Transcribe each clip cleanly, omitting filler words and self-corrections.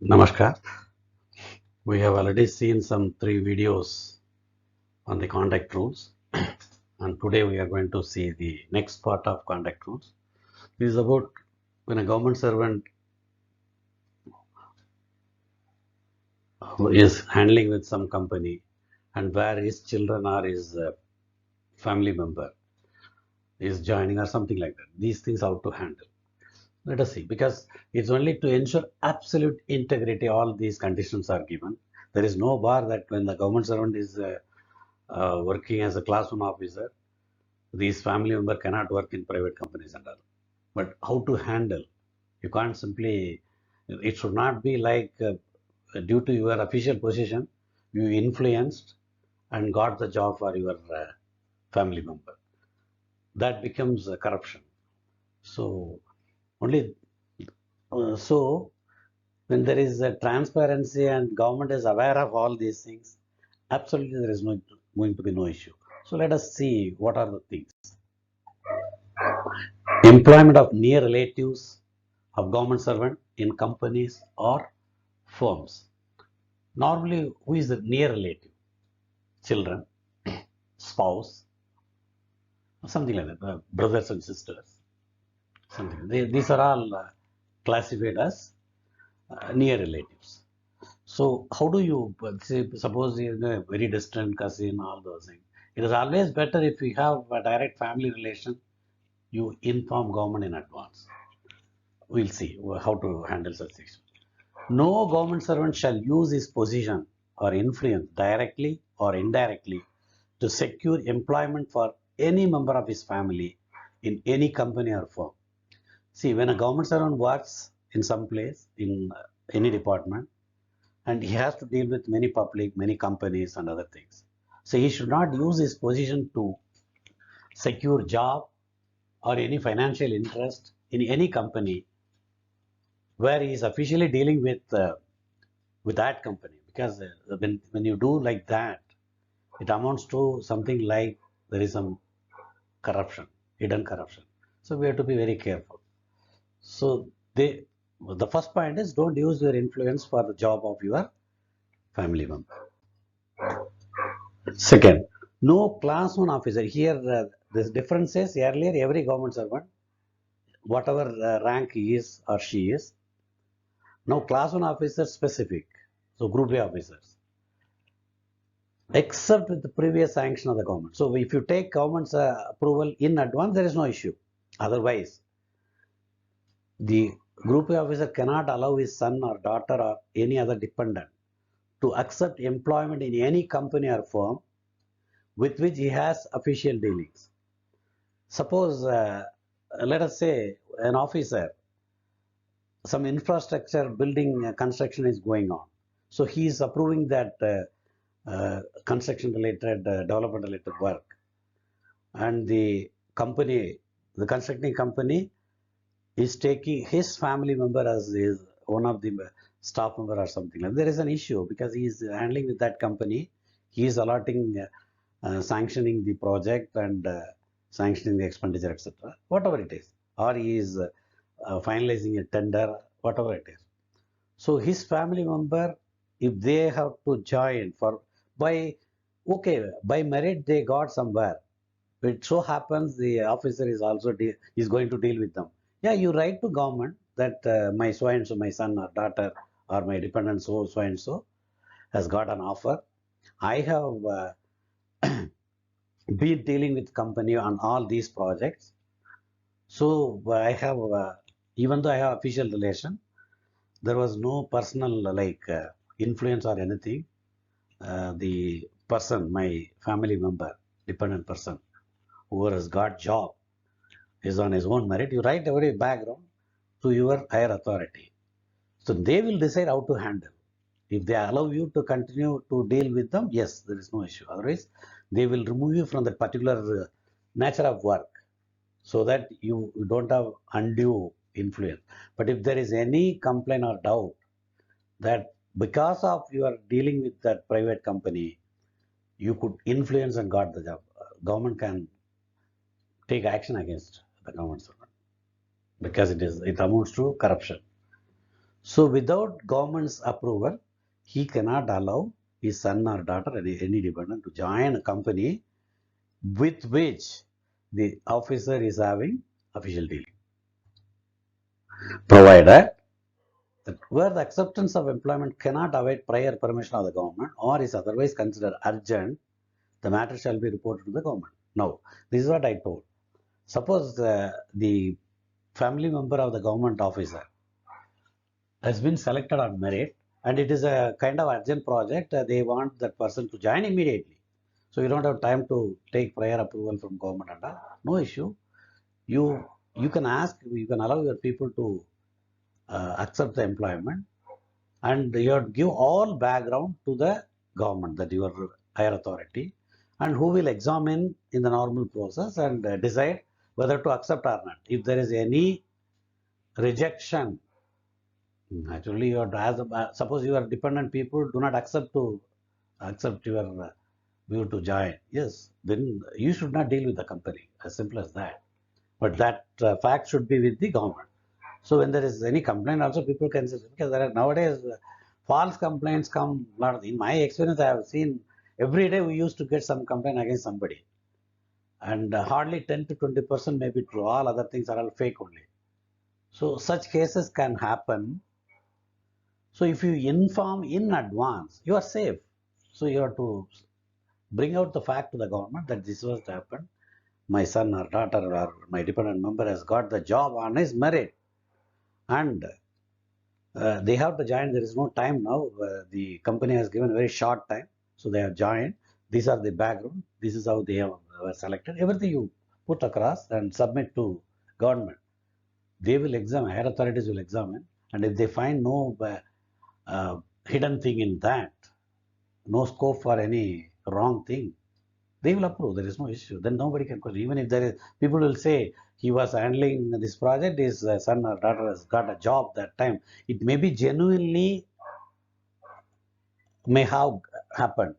Namaskar. We have already seen some 3 videos on the conduct rules, and today we are going to see the next part of conduct rules. This is about when a government servant is handling with some company and where his children or his family member is joining or something like that. These things how to handle. Let us see, because it's only to ensure absolute integrity. All these conditions are given. There is no bar that when the government servant is working as a class 1 officer, these family member cannot work in private companies and all. But how to handle? You can't simply. It should not be like due to your official position, you influenced and got the job for your family member. That becomes corruption. So only so when there is a transparency and government is aware of all these things, absolutely there is no going to be no issue. So let us see what are the things. Employment of near relatives of government servant in companies or firms. Normally, who is the near relative? Children, spouse, something like that, brothers and sisters, something. These are all classified as near relatives. So, how do you say, suppose you know, a very distant cousin, all those things? It is always better if you have a direct family relation, you inform government in advance. We'll see how to handle such things. No government servant shall use his position or influence directly or indirectly to secure employment for any member of his family in any company or firm. See, when a government servant works in some place, in any department, and he has to deal with many public, many companies and other things. So he should not use his position to secure job or any financial interest in any company where he is officially dealing with that company, because when you do like that, it amounts to something like there is some corruption, hidden corruption. So we have to be very careful. So the first point is don't use your influence for the job of your family member. Second, no class 1 officer. Here, this difference is earlier every government servant, whatever rank he is or she is, now class 1 officer specific. So group A officers, except with the previous sanction of the government. So if you take government's approval in advance, there is no issue. Otherwise, the group A officer cannot allow his son or daughter or any other dependent to accept employment in any company or firm with which he has official dealings. Suppose, let us say, an officer, some infrastructure building construction is going on. So he is approving that construction related, development related work. And the company, the constructing company is taking his family member as his one of the staff member or something. There is an issue because he is handling with that company. He is allotting, sanctioning the project and sanctioning the expenditure, etc. Whatever it is, or he is finalizing a tender, whatever it is. So his family member, if they have to join for by okay by merit they got somewhere. It so happens the officer is also is going to deal with them. Yeah, you write to government that my so and so, my son or daughter or my dependent so and so has got an offer. I have been dealing with company on all these projects. So I have, even though I have official relation, there was no personal like influence or anything. The person, my family member, dependent person, who has got job, is on his own merit. You write every background to your higher authority. So they will decide how to handle. If they allow you to continue to deal with them, yes, there is no issue. Otherwise, they will remove you from that particular nature of work so that you don't have undue influence. But if there is any complaint or doubt that because of you are dealing with that private company, you could influence and got the job, government can take action against the government servant because it amounts to corruption. So without government's approval, he cannot allow his son or daughter, any dependent, to join a company with which the officer is having official dealing. Provided that where the acceptance of employment cannot await prior permission of the government or is otherwise considered urgent, the matter shall be reported to the government. Now, this is what I told. Suppose the family member of the government officer has been selected on merit and it is a kind of urgent project, they want that person to join immediately. So you don't have time to take prior approval from government and all. No issue. You you can ask, you can allow your people to accept the employment and you have to give all background to the government, that your higher authority, and who will examine in the normal process and decide whether to accept or not. If there is any rejection, naturally you have to ask, suppose your dependent people do not accept your view to join, yes, then you should not deal with the company, as simple as that. But that fact should be with the government. So when there is any complaint, also people can say, because there are nowadays false complaints come. In my experience, I have seen every day we used to get some complaint against somebody, and hardly 10 to 20% may be true. All other things are all fake only. So such cases can happen. So if you inform in advance, you are safe. So you have to bring out the fact to the government that this was happened. My son or daughter or my dependent member has got the job on his merit, and they have to join. There is no time now. The company has given a very short time, so they have joined. These are the background. This is how they have were selected. Everything you put across and submit to government. They will examine. Higher authorities will examine, and if they find no hidden thing in that, no scope for any wrong thing, they will approve. There is no issue. Then nobody can question. Even if there is, people will say he was handling this project, his son or daughter has got a job that time. It may be genuinely may have happened,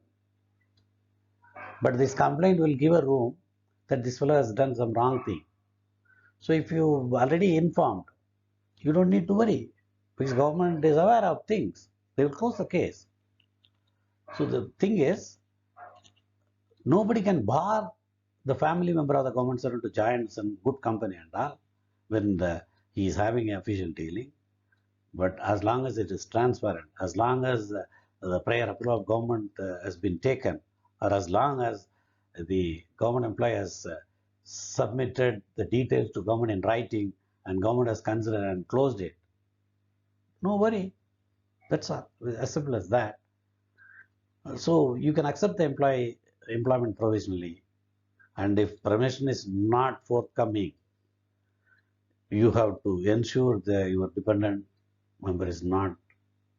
but this complaint will give a room that this fellow has done some wrong thing. So if you already informed, you don't need to worry because government is aware of things. They will close the case. So the thing is, nobody can bar the family member of the government servant to join some good company and all when he is having official dealing. But as long as it is transparent, as long as the prior approval of government has been taken, or as long as the government employee has submitted the details to government in writing and government has considered and closed it, no worry. That's all. As simple as that. So you can accept the employment provisionally, and if permission is not forthcoming, you have to ensure that your dependent member is not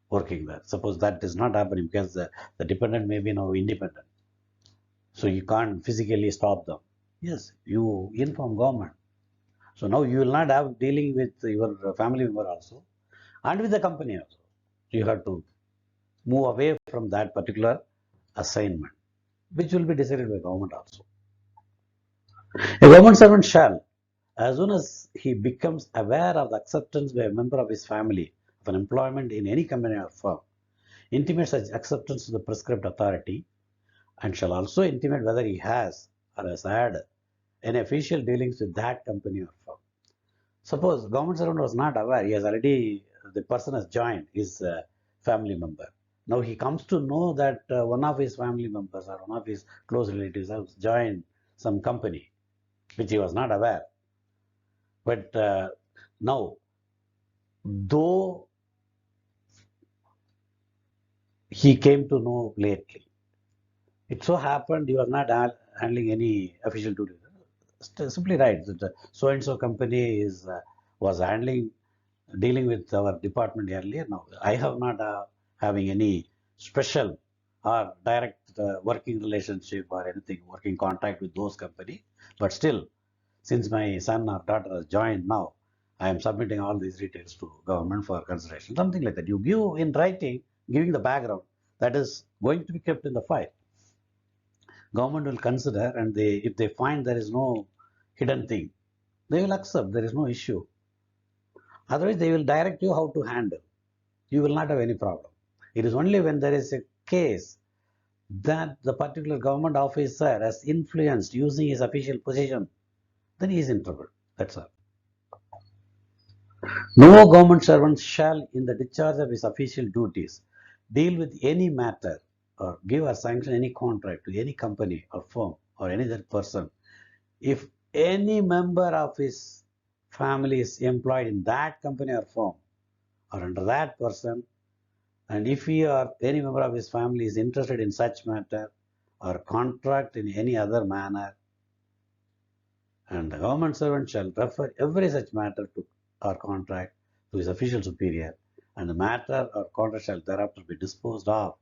working there. Suppose that is not happening because the dependent may be now independent. So you can't physically stop them. Yes, you inform government. So now you will not have dealing with your family member also and with the company also. You have to move away from that particular assignment, which will be decided by government also. A government servant shall, as soon as he becomes aware of the acceptance by a member of his family of an employment in any company or firm, intimate such acceptance to the prescribed authority and shall also intimate whether he has or has had any official dealings with that company or firm. Suppose government servant was not aware, he has already, the person has joined his family member. Now he comes to know that one of his family members or one of his close relatives has joined some company, which he was not aware. But now, though he came to know lately, it so happened he was not handling any official duties. Simply right. That so and so company is was handling dealing with our department earlier. Now I have not having any special or direct working relationship or anything working contract with those company. But still, since my son or daughter has joined now, I am submitting all these details to government for consideration. Something like that. You give in writing, giving the background that is going to be kept in the file. Government will consider, and they, if they find there is no hidden thing, they will accept. There is no issue. Otherwise, they will direct you how to handle. you will not have any problem. It is only when there is a case that the particular government officer has influenced using his official position, then he is in trouble. That's all. No government servant shall, in the discharge of his official duties, deal with any matter or give or sanction any contract to any company or firm or any other person if any member of his family is employed in that company or firm or under that person, and if he or any member of his family is interested in such matter or contract in any other manner, and the government servant shall refer every such matter to or contract to his official superior, and the matter or contract shall thereafter be disposed of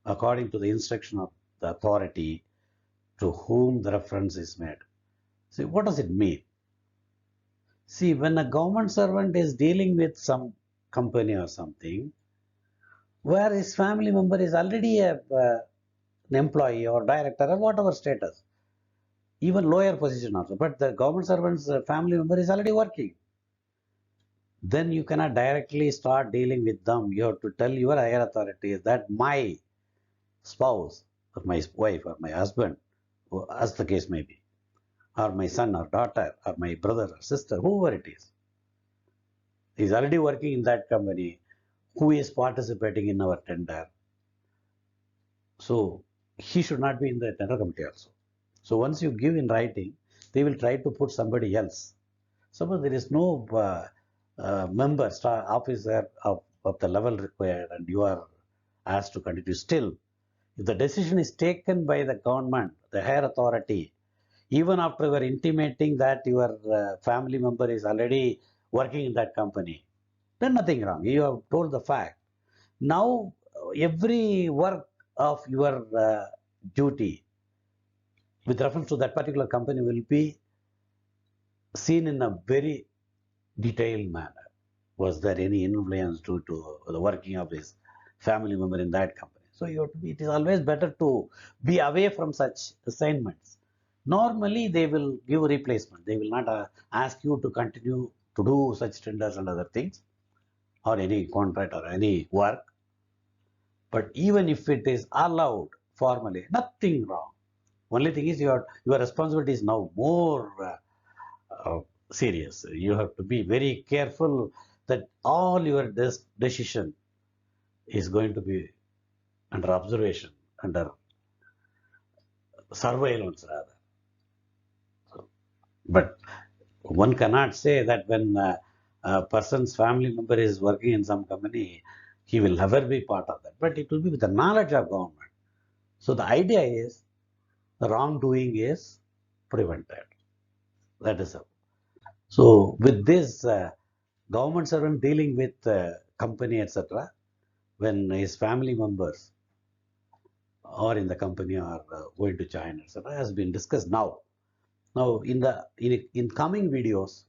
according to the instruction of the authority to whom the reference is made. See, what does it mean? See, when a government servant is dealing with some company or something, where his family member is already an employee or director or whatever status, even lower position also, but the government servant's family member is already working, then you cannot directly start dealing with them. You have to tell your higher authorities that my spouse or my wife or my husband, as the case may be, or my son or daughter or my brother or sister, whoever it is already working in that company, who is participating in our tender. So he should not be in the tender committee also. So once you give in writing, they will try to put somebody else. Suppose there is no member, star officer of the level required, and you are asked to continue. Still, if the decision is taken by the government, the higher authority, even after you are intimating that your family member is already working in that company, then nothing wrong. You have told the fact. Now, every work of your duty with reference to that particular company will be seen in a very detailed manner. Was there any influence due to the working of his family member in that company? So you have to be, it is always better to be away from such assignments. Normally, they will give a replacement. They will not ask you to continue to do such tenders and other things or any contract or any work. But even if it is allowed formally, nothing wrong. Only thing is your responsibility is now more serious. You have to be very careful that all your decision is going to be under observation, under surveillance rather. So, but one cannot say that when a person's family member is working in some company, he will never be part of that. But it will be with the knowledge of government. So the idea is the wrongdoing is prevented. That is all. So with this government servant dealing with company, etc., when his family members or in the company are going to join, etc., has been discussed now. Now, in coming videos,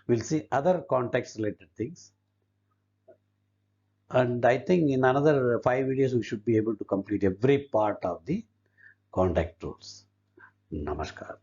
we'll see other context related things, and I think in another 5 videos we should be able to complete every part of the contact rules. Namaskar.